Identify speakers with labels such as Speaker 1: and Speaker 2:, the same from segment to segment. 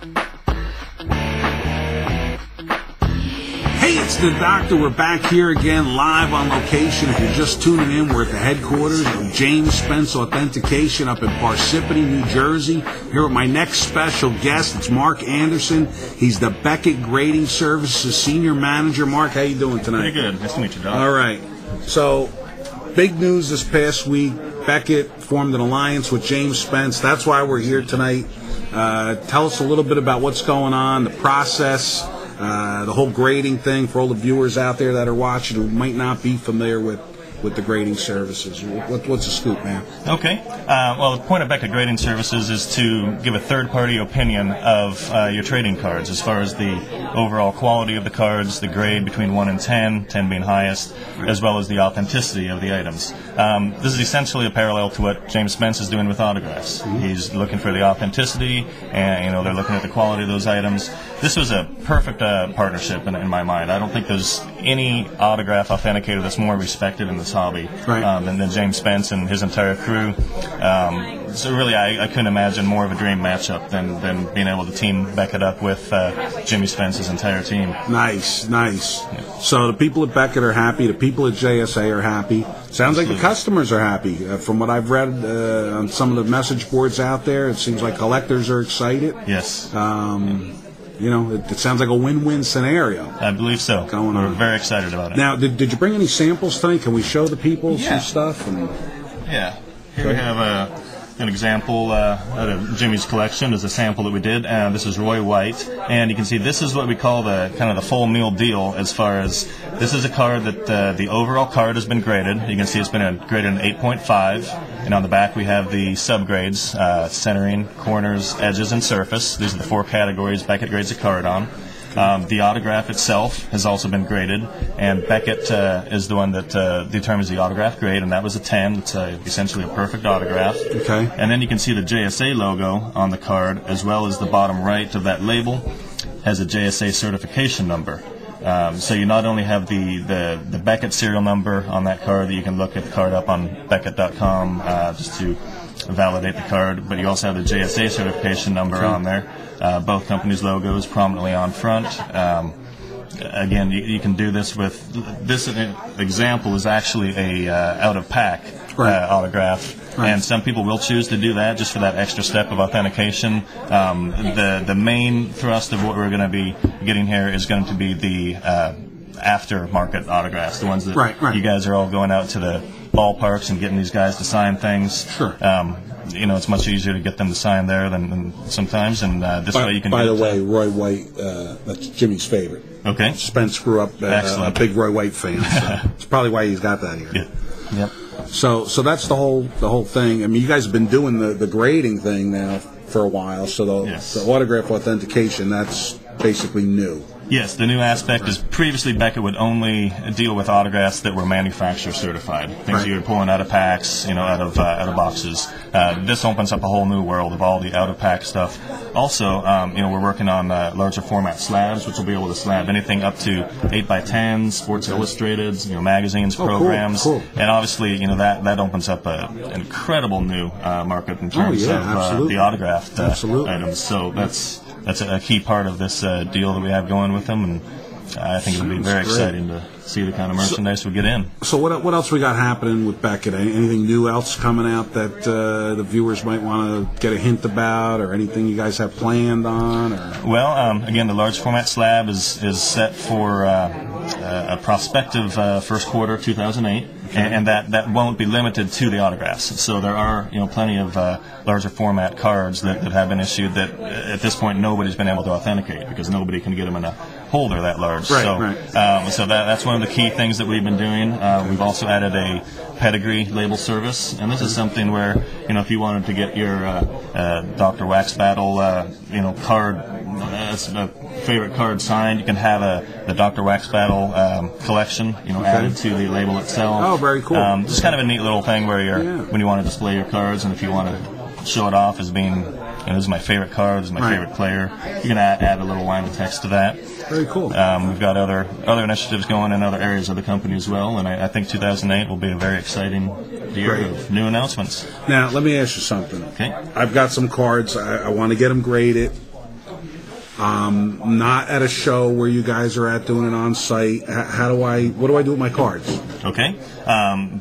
Speaker 1: Hey, it's the Doctor. We're back here again, live on location. If you're just tuning in, we're at the headquarters of James Spence Authentication up in Parsippany, New Jersey. Here with my next special guest. It's Mark Anderson. He's the Beckett Grading Services Senior Manager. Mark, how you doing tonight?
Speaker 2: Pretty good. Nice to meet you, Doc.
Speaker 1: All right. So, big news this past week. Beckett formed an alliance with James Spence. That's why we're here tonight. Tell us a little bit about what's going on, the process, the whole grading thing for all the viewers out there that are watching who might not be familiar with the grading services. What's the scoop, man?
Speaker 2: Okay. Well, the point of Beckett Grading Services is to give a third-party opinion of your trading cards as far as the overall quality of the cards, the grade between 1 and 10, 10 being highest, as well as the authenticity of the items. This is essentially a parallel to what James Spence is doing with autographs. Mm-hmm. He's looking for the authenticity, and they're looking at the quality of those items. This was a perfect partnership in my mind. I don't think there's any autograph authenticator that's more respected in this hobby than James Spence and his entire crew. So really, I couldn't imagine more of a dream matchup than being able to team Beckett up with Jimmy Spence's entire team.
Speaker 1: Nice. Yeah. So the people at Beckett are happy. The people at JSA are happy. Sounds like the customers are happy. From what I've read on some of the message boards out there, it seems like collectors are excited.
Speaker 2: Yes.
Speaker 1: It sounds like a win-win scenario.
Speaker 2: I believe so. We're very excited about it.
Speaker 1: Now, did you bring any samples tonight? Can we show the people some stuff?
Speaker 2: Yeah. Here we have an example out of Jimmy's collection. Is a sample that we did. This is Roy White, and you can see this is what we call the full meal deal. As far as this is a card that the overall card has been graded. You can see it's been graded an 8.5, and on the back we have the subgrades: centering, corners, edges, and surface. These are the 4 categories Beckett grades a card on. The autograph itself has also been graded, and Beckett is the one that determines the autograph grade, and that was a 10. It's essentially a perfect autograph.
Speaker 1: Okay.
Speaker 2: And then you can see the JSA logo on the card, as well as the bottom right of that label has a JSA certification number. So you not only have the Beckett serial number on that card that you can look at the card up on Beckett.com just to validate the card, but you also have the JSA certification number on there. Both companies' logos prominently on front. Again, you can do this with this example is actually a out-of-pack autograph. Right. And some people will choose to do that just for that extra step of authentication. The main thrust of what we're going to be getting here is going to be the aftermarket autographs, the ones that you guys are all going out to the ballparks and getting these guys to sign things.
Speaker 1: Sure.
Speaker 2: It's much easier to get them to sign there than sometimes, and this way you can.
Speaker 1: By the way, Roy White, that's Jimmy's favorite.
Speaker 2: Okay.
Speaker 1: Spence grew up a big Roy White fan, so it's probably why he's got that here.
Speaker 2: Yeah. Yep.
Speaker 1: So that's the whole thing. I mean, you guys have been doing the grading thing now for a while, so the autograph authentication, that's basically new.
Speaker 2: Yes, the new aspect is previously Beckett would only deal with autographs that were manufacturer certified, things you were pulling out of packs, out of boxes. This opens up a whole new world of all the out of pack stuff. Also, we're working on larger format slabs, which will be able to slab anything up to 8x10s, Sports Illustrateds, magazines, programs,
Speaker 1: cool.
Speaker 2: And obviously, that opens up an incredible new market in terms of the autographed items. So that's a key part of this deal that we have going with them, and I think it'll be very exciting to see the kind of merchandise we get in. So
Speaker 1: what else we got happening with Beckett? Anything new else coming out that the viewers might want to get a hint about, or anything you guys have planned on? Or?
Speaker 2: Well, again, the large format slab is set for a prospective first quarter 2008. And that won't be limited to the autographs. So there are plenty of larger format cards that have been issued that at this point nobody's been able to authenticate because nobody can get them in a holder that large. So that's one of the key things that we've been doing. We've also added a pedigree label service, and this is something where if you wanted to get your Dr. Wax Battle card, a favorite card signed, you can have the Dr. Wax Battle collection added to the label itself.
Speaker 1: Oh, very cool.
Speaker 2: Just kind of a neat little thing where when you want to display your cards, and if you want to show it off as being, this is my favorite card, this is my favorite player, you can add a little line of text to that.
Speaker 1: Very cool.
Speaker 2: We've got other initiatives going in other areas of the company as well, and I think 2008 will be a very exciting year of new announcements.
Speaker 1: Now, let me ask you something.
Speaker 2: Okay.
Speaker 1: I've got some cards. I want to get them graded. not at a show where you guys are at doing it on site. What do I do with my cards?
Speaker 2: Okay.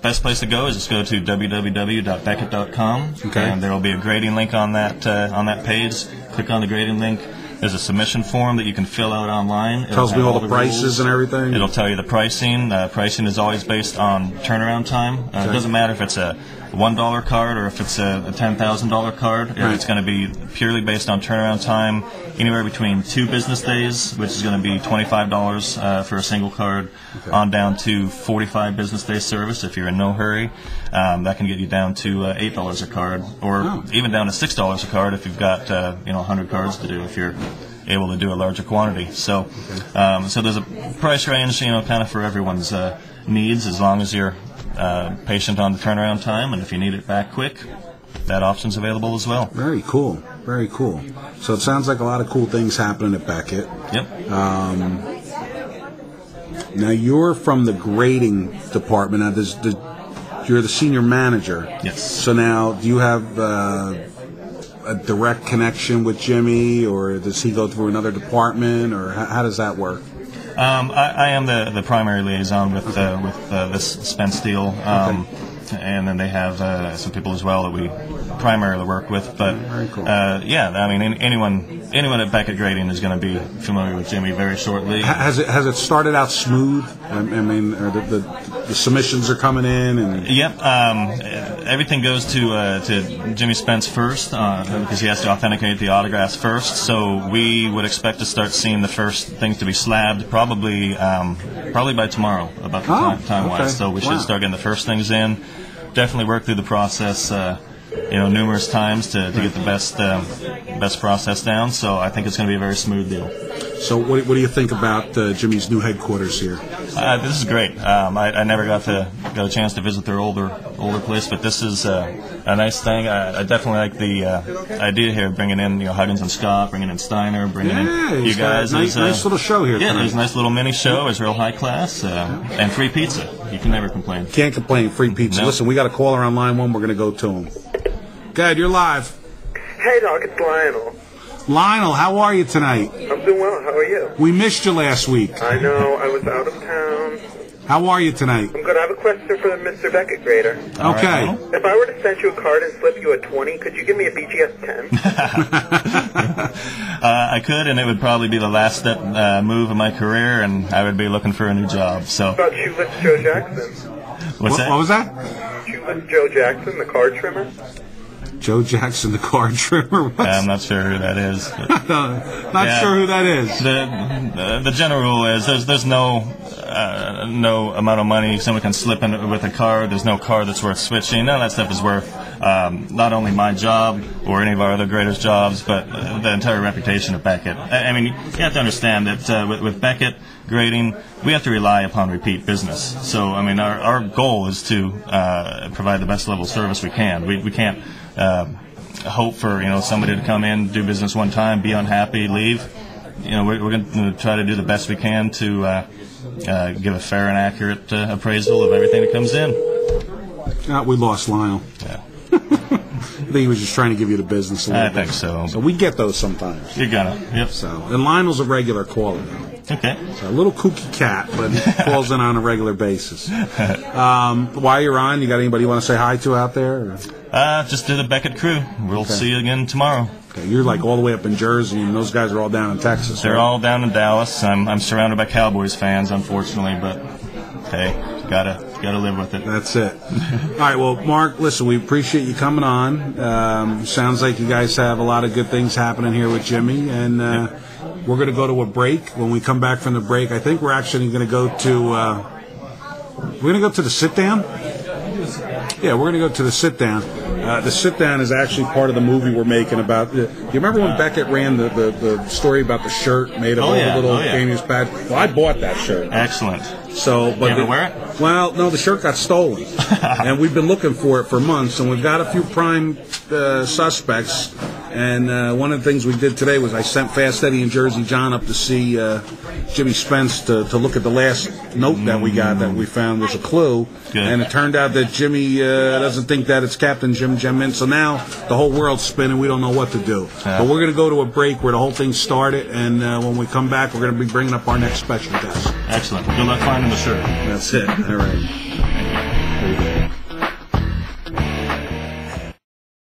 Speaker 2: Best place to go is just go to www.beckett.com, and there will be a grading link on that page. Click on the grading link. There's a submission form that you can fill out online. It
Speaker 1: tells me all the prices rules and everything.
Speaker 2: It'll tell you the pricing. Pricing is always based on turnaround time. It doesn't matter if it's a $1 card or if it's a $10,000 card.
Speaker 1: Right.
Speaker 2: It's going to be purely based on turnaround time, anywhere between 2 business days, which is going to be $25 for a single card, on down to 45 business day service if you're in no hurry. That can get you down to $8 a card, or even down to $6 a card if you've got 100 cards to do, if you're able to do a larger quantity. So so there's a price range, kind of for everyone's needs, as long as you're patient on the turnaround time, and if you need it back quick, that option's available as well.
Speaker 1: Very cool. Very cool. So it sounds like a lot of cool things happening at Beckett.
Speaker 2: Yep.
Speaker 1: Now you're from the grading department. Now you're the senior manager.
Speaker 2: Yes.
Speaker 1: So now, do you have a direct connection with Jimmy, or does he go through another department, or how does that work?
Speaker 2: I am the primary liaison with this Spence deal, and then they have some people as well that we primarily work with. But
Speaker 1: very cool.
Speaker 2: Anyone at Beckett Grading is going to be familiar with Jimmy very shortly.
Speaker 1: Has it started out smooth? I mean, the submissions are coming in, and
Speaker 2: yep. Everything goes to Jimmy Spence first, because he has to authenticate the autographs first. So we would expect to start seeing the first things to be slabbed probably by tomorrow, about the time-wise. So we should start getting the first things in. Definitely work through the process, numerous times to get the best process down. So I think it's going to be a very smooth deal.
Speaker 1: So what do you think about Jimmy's new headquarters here?
Speaker 2: This is great. I never got a chance to visit their older place, but this is a nice thing. I definitely like the idea here, bringing in Huggins and Scott, bringing in Steiner, bringing in you guys.
Speaker 1: Nice little show here.
Speaker 2: Yeah, there's a nice little mini show. It's real high class, and free pizza. You can never complain.
Speaker 1: Can't complain. Free pizza.
Speaker 2: Nope.
Speaker 1: Listen, we got a caller on line 1. We're going to go to him. Go ahead, you're live.
Speaker 3: Hey, Doc, it's Lionel.
Speaker 1: Lionel, how are you tonight?
Speaker 3: I'm doing well. How are you?
Speaker 1: We missed you last week.
Speaker 3: I know. I was out of town.
Speaker 1: How are you tonight?
Speaker 3: I'm good. I have a question for the Mr. Beckett grader.
Speaker 1: Okay.
Speaker 2: Right.
Speaker 3: If I were to send you a card and slip you a 20, could you give me a BGS 10?
Speaker 2: I could, and it would probably be the last step move of my career, and I would be looking for a new job. So.
Speaker 3: What about Shoeless Joe Jackson?
Speaker 2: What's that?
Speaker 1: What was that?
Speaker 3: Shoeless Joe Jackson, the card trimmer?
Speaker 1: Joe Jackson, the card trimmer?
Speaker 2: I'm not sure who that is.
Speaker 1: Sure who that is.
Speaker 2: The general rule is there's no amount of money someone can slip in with a card. There's no card that's worth switching. None of that stuff is worth not only my job or any of our other graders' jobs, but the entire reputation of Beckett. I mean, you have to understand that with Beckett Grading, we have to rely upon repeat business. So, I mean, our goal is to provide the best level of service we can. We can't hope for somebody to come in, do business one time, be unhappy, leave. We're going to try to do the best we can to give a fair and accurate appraisal of everything that comes in.
Speaker 1: We lost Lionel.
Speaker 2: Yeah.
Speaker 1: I think he was just trying to give you the business a little bit.
Speaker 2: I think so.
Speaker 1: So we get those sometimes.
Speaker 2: You're gonna. Yep.
Speaker 1: So, and Lionel's a regular caller.
Speaker 2: Okay.
Speaker 1: So a little kooky cat, but he calls in on a regular basis. While you're on, you got anybody you want to say hi to out there?
Speaker 2: Just to the Beckett crew. We'll see you again tomorrow.
Speaker 1: Okay, you're like all the way up in Jersey, and those guys are all down in Texas.
Speaker 2: They're
Speaker 1: right?
Speaker 2: all down in Dallas. I'm surrounded by Cowboys fans, unfortunately, but hey, gotta live with it.
Speaker 1: That's it. All right, well, Mark, listen, we appreciate you coming on. Sounds like you guys have a lot of good things happening here with Jimmy, and we're going to go to a break. When we come back from the break, I think we're actually going to go to the sit down. Yeah, we're going to go to the sit down. The sit down is actually part of the movie we're making about. You remember when Beckett ran the story about the shirt made of all the little famous bad? Well, I bought that shirt.
Speaker 2: Excellent.
Speaker 1: So, but
Speaker 2: You ever wear it?
Speaker 1: Well, no, the shirt got stolen, and we've been looking for it for months, and we've got a few prime suspects. And one of the things we did today was I sent Fast Eddie and Jersey John up to see Jimmy Spence to look at the last note that we got that we found was a clue.
Speaker 2: Good.
Speaker 1: And it turned out that Jimmy doesn't think that it's Captain Jim Mint. So now the whole world's spinning. We don't know what to do. But we're going to go to a break where the whole thing started. And when we come back, we're going to be bringing up our next special guest.
Speaker 2: Excellent. Good luck finding the shirt.
Speaker 1: That's it. All right.